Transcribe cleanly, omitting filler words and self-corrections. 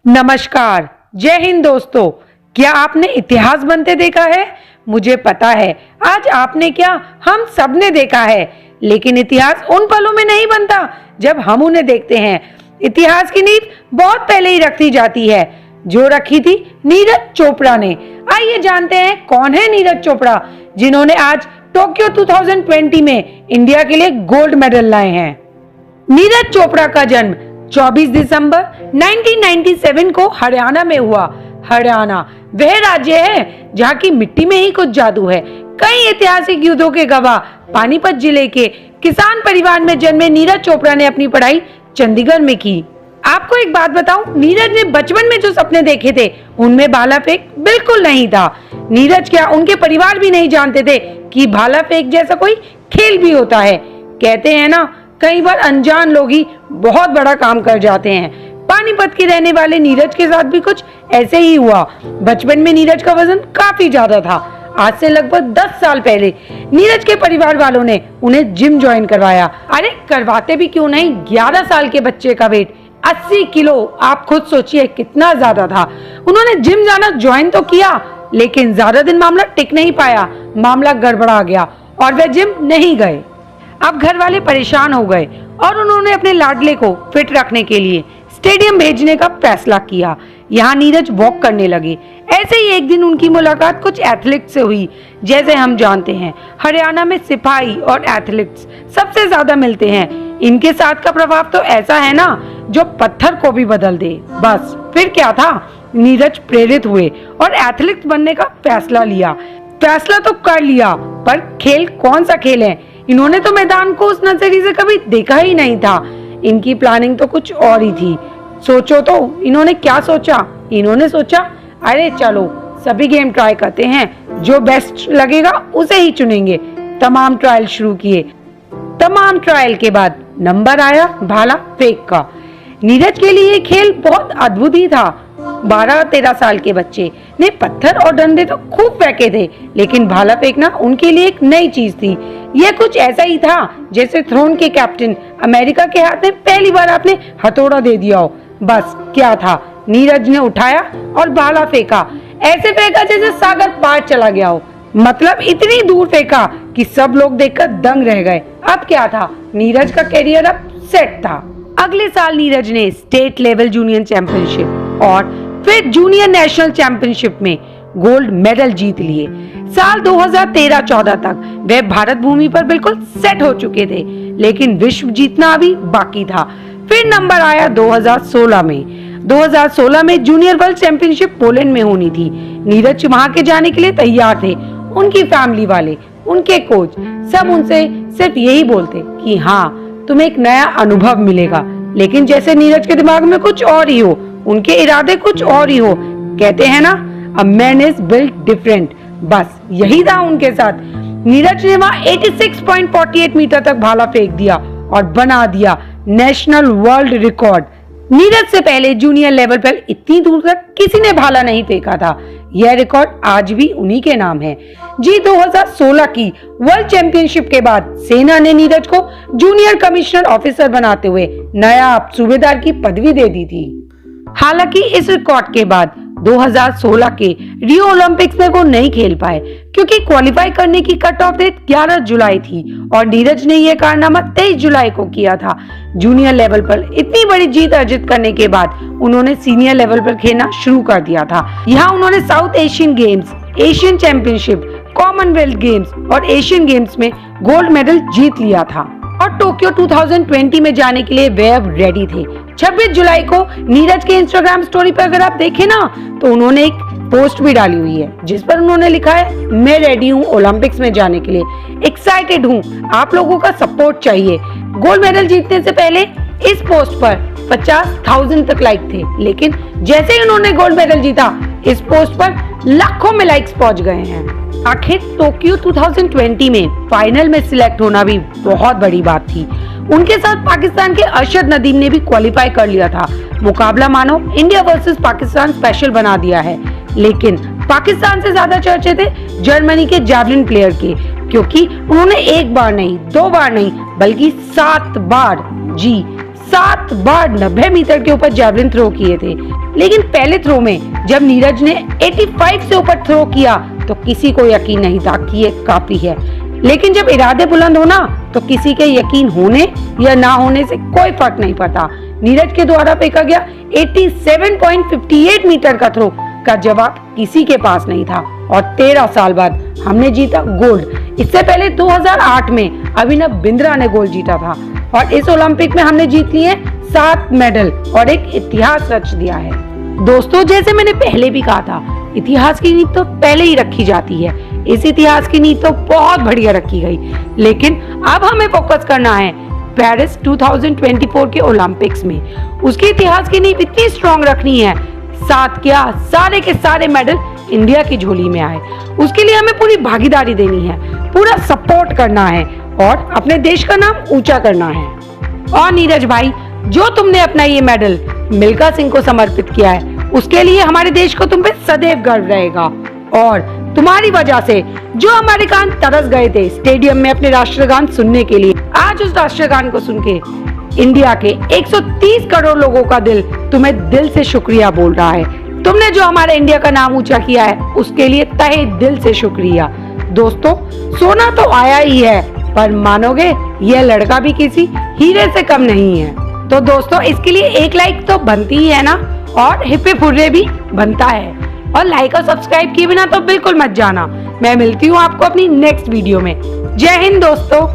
नमस्कार, जय हिंद दोस्तों। क्या आपने इतिहास बनते देखा है? मुझे पता है आज आपने क्या हम सब ने देखा है, लेकिन इतिहास उन पलों में नहीं बनता जब हम उन्हें देखते हैं। इतिहास की नींव बहुत पहले ही रखी जाती है, जो रखी थी नीरज चोपड़ा ने। आइए जानते हैं कौन है नीरज चोपड़ा, जिन्होंने आज टोक्यो 2020 में इंडिया के लिए गोल्ड मेडल लाए हैं। नीरज चोपड़ा का जन्म 24 दिसंबर 1997 को हरियाणा में हुआ। हरियाणा वह राज्य है जहाँ की मिट्टी में ही कुछ जादू है। कई ऐतिहासिक युद्धों के गवाह पानीपत जिले के किसान परिवार में जन्मे नीरज चोपड़ा ने अपनी पढ़ाई चंडीगढ़ में की। आपको एक बात बताऊं, नीरज ने बचपन में जो सपने देखे थे उनमें भाला फेंक बिल्कुल नहीं था। नीरज क्या उनके परिवार भी नहीं जानते थे कि भाला फेंक जैसा कोई खेल भी होता है। कहते हैं ना, कई बार अनजान लोग ही बहुत बड़ा काम कर जाते हैं। पानीपत के रहने वाले नीरज के साथ भी कुछ ऐसे ही हुआ। बचपन में नीरज का वजन काफी ज्यादा था। आज से लगभग 10 साल पहले नीरज के परिवार वालों ने उन्हें जिम ज्वाइन करवाया। अरे करवाते भी क्यों नहीं, 11 साल के बच्चे का वेट 80 किलो, आप खुद सोचिए कितना ज्यादा था। उन्होंने जिम जाना ज्वाइन तो किया, लेकिन ज्यादा दिन मामला टिक नहीं पाया। मामला गड़बड़ा गया और वे जिम नहीं गए। अब घर वाले परेशान हो गए और उन्होंने अपने लाडले को फिट रखने के लिए स्टेडियम भेजने का फैसला किया। यहाँ नीरज वॉक करने लगे। ऐसे ही एक दिन उनकी मुलाकात कुछ एथलीट से हुई। जैसे हम जानते हैं, हरियाणा में सिपाही और एथलीट्स सबसे ज्यादा मिलते हैं। इनके साथ का प्रभाव तो ऐसा है ना, जो पत्थर को भी बदल दे। बस फिर क्या था, नीरज प्रेरित हुए और एथलीट बनने का फैसला लिया। फैसला तो कर लिया, पर खेल कौन सा खेल है, इन्होंने तो मैदान को उस नजरिए से कभी देखा ही नहीं था। इनकी प्लानिंग तो कुछ और ही थी। सोचो तो इन्होंने क्या सोचा। इन्होंने सोचा, अरे चलो सभी गेम ट्राई करते हैं, जो बेस्ट लगेगा उसे ही चुनेंगे। तमाम ट्रायल शुरू किए। तमाम ट्रायल के बाद नंबर आया भाला फेंक का। नीरज के लिए खेल बहुत अद्भुत ही था। 12-13 साल के बच्चे ने पत्थर और डंडे तो खूब फेंके थे, लेकिन भाला फेंकना उनके लिए एक नई चीज थी। यह कुछ ऐसा ही था जैसे थ्रोन के कैप्टन अमेरिका के हाथ में पहली बार आपने हथौड़ा दे दिया हो। बस क्या था, नीरज ने उठाया और भाला फेंका। ऐसे फेंका जैसे सागर पार चला गया हो। मतलब इतनी दूर फेंका कि सब लोग देखकर दंग रह गए। अब क्या था, नीरज का कैरियर अब सेट था। अगले साल नीरज ने स्टेट लेवल जूनियर चैंपियनशिप और फिर जूनियर नेशनल चैंपियनशिप में गोल्ड मेडल जीत लिए। साल 2013-14 तक वे भारत भूमि पर बिल्कुल सेट हो चुके थे, लेकिन विश्व जीतना अभी बाकी था। फिर नंबर आया 2016 में। 2016 में जूनियर वर्ल्ड चैंपियनशिप पोलैंड में होनी थी। नीरज वहां के जाने के लिए तैयार थे। उनकी फैमिली वाले, उनके कोच सब उनसे सिर्फ यही बोलते कि हाँ, तुम्हें एक नया अनुभव मिलेगा। लेकिन जैसे नीरज के दिमाग में कुछ और ही हो, उनके इरादे कुछ और ही हो। कहते हैं ना, a man is built different. बस यही था उनके साथ। नीरज ने वहां 86.48 मीटर तक भाला फेंक दिया और बना दिया नेशनल वर्ल्ड रिकॉर्ड। नीरज से पहले जूनियर लेवल पर इतनी दूर तक किसी ने भाला नहीं फेंका था। यह रिकॉर्ड आज भी उन्हीं के नाम है। जी 2016 की वर्ल्ड चैंपियनशिप के बाद सेना ने नीरज को जूनियर कमिश्नर ऑफिसर बनाते हुए नायब सूबेदार की पदवी दे दी थी। हालांकि इस रिकॉर्ड के बाद 2016 के रियो ओलंपिक्स में वो नहीं खेल पाए, क्योंकि क्वालिफाई करने की कट ऑफ डेट 11 जुलाई थी और नीरज ने यह कारनामा 23 जुलाई को किया था। जूनियर लेवल पर इतनी बड़ी जीत अर्जित करने के बाद उन्होंने सीनियर लेवल पर खेलना शुरू कर दिया था। यहाँ उन्होंने south Asian games, Asian championship, Commonwealth games और एशियन गेम्स में गोल्ड मेडल जीत लिया था और टोक्यो 2020 में जाने के लिए वे अब रेडी थे। 26 जुलाई को नीरज के इंस्टाग्राम स्टोरी पर अगर आप देखें ना, तो उन्होंने एक पोस्ट भी डाली हुई है जिस पर उन्होंने लिखा है, मैं रेडी हूँ ओलंपिक्स में जाने के लिए, एक्साइटेड हूँ, आप लोगों का सपोर्ट चाहिए। गोल्ड मेडल जीतने से पहले इस पोस्ट पर 50,000 तक लाइक थे, लेकिन जैसे ही उन्होंने गोल्ड मेडल जीता, इस पोस्ट पर लाखों में लाइक्स पहुंच गए हैं। आखिर टोक्यो 2020 में फाइनल में सिलेक्ट होना भी बहुत बड़ी बात थी। उनके साथ पाकिस्तान के अरशद नदीम ने भी क्वालिफाई कर लिया था। मुकाबला मानो इंडिया वर्सेस पाकिस्तान स्पेशल बना दिया है, लेकिन पाकिस्तान से ज्यादा चर्चे थे जर्मनी के जैवलिन प्लेयर के, क्योंकि उन्होंने एक बार नहीं, 2 बार नहीं, बल्कि 7 बार, जी 7 बार 90 मीटर के ऊपर जैवलिन थ्रो किए थे। लेकिन पहले थ्रो में जब नीरज ने 85 से ऊपर थ्रो किया तो किसी को यकीन नहीं था कि ये काफी है। लेकिन जब इरादे बुलंद होना तो किसी के यकीन होने या ना होने से कोई फर्क नहीं पड़ता। नीरज के द्वारा फेंका गया 87.58 मीटर का थ्रो का जवाब किसी के पास नहीं था और 13 साल बाद हमने जीता गोल्ड। इससे पहले 2008 में अभिनव बिंद्रा ने गोल्ड जीता था और इस ओलंपिक में हमने जीत लिए 7 मेडल और एक इतिहास रच दिया है। दोस्तों, जैसे मैंने पहले भी कहा था, इतिहास की नींव तो पहले ही रखी जाती है। इस इतिहास की नींव तो बहुत बढ़िया रखी गई, लेकिन अब हमें फोकस करना है पेरिस 2024 के ओलंपिक्स में। उसके इतिहास की नींव इतनी स्ट्रॉन्ग रखनी है, साथ क्या सारे के सारे मेडल इंडिया की झोली में आए। उसके लिए हमें पूरी भागीदारी देनी है, पूरा सपोर्ट करना है और अपने देश का नाम ऊंचा करना है। और नीरज भाई, जो तुमने अपना ये मेडल मिल्खा सिंह को समर्पित किया है, उसके लिए हमारे देश को तुम पे सदैव गर्व रहेगा। और तुम्हारी वजह से जो हमारे कान तरस गए थे स्टेडियम में अपने राष्ट्रगान सुनने के लिए, आज उस राष्ट्रगान को सुन के इंडिया के 130 करोड़ लोगों का दिल तुम्हें दिल से शुक्रिया बोल रहा है। तुमने जो हमारे इंडिया का नाम ऊंचा किया है, उसके लिए तहे दिल से शुक्रिया। दोस्तों, सोना तो आया ही है, पर मानोगे यह लड़का भी किसी हीरे से कम नहीं है। तो दोस्तों, इसके लिए एक लाइक तो बनती ही है ना, और हिप्पे फुर्रे भी बनता है। और लाइक और सब्सक्राइब किए बिना तो बिल्कुल मत जाना। मैं मिलती हूँ आपको अपनी नेक्स्ट वीडियो में। जय हिंद दोस्तों।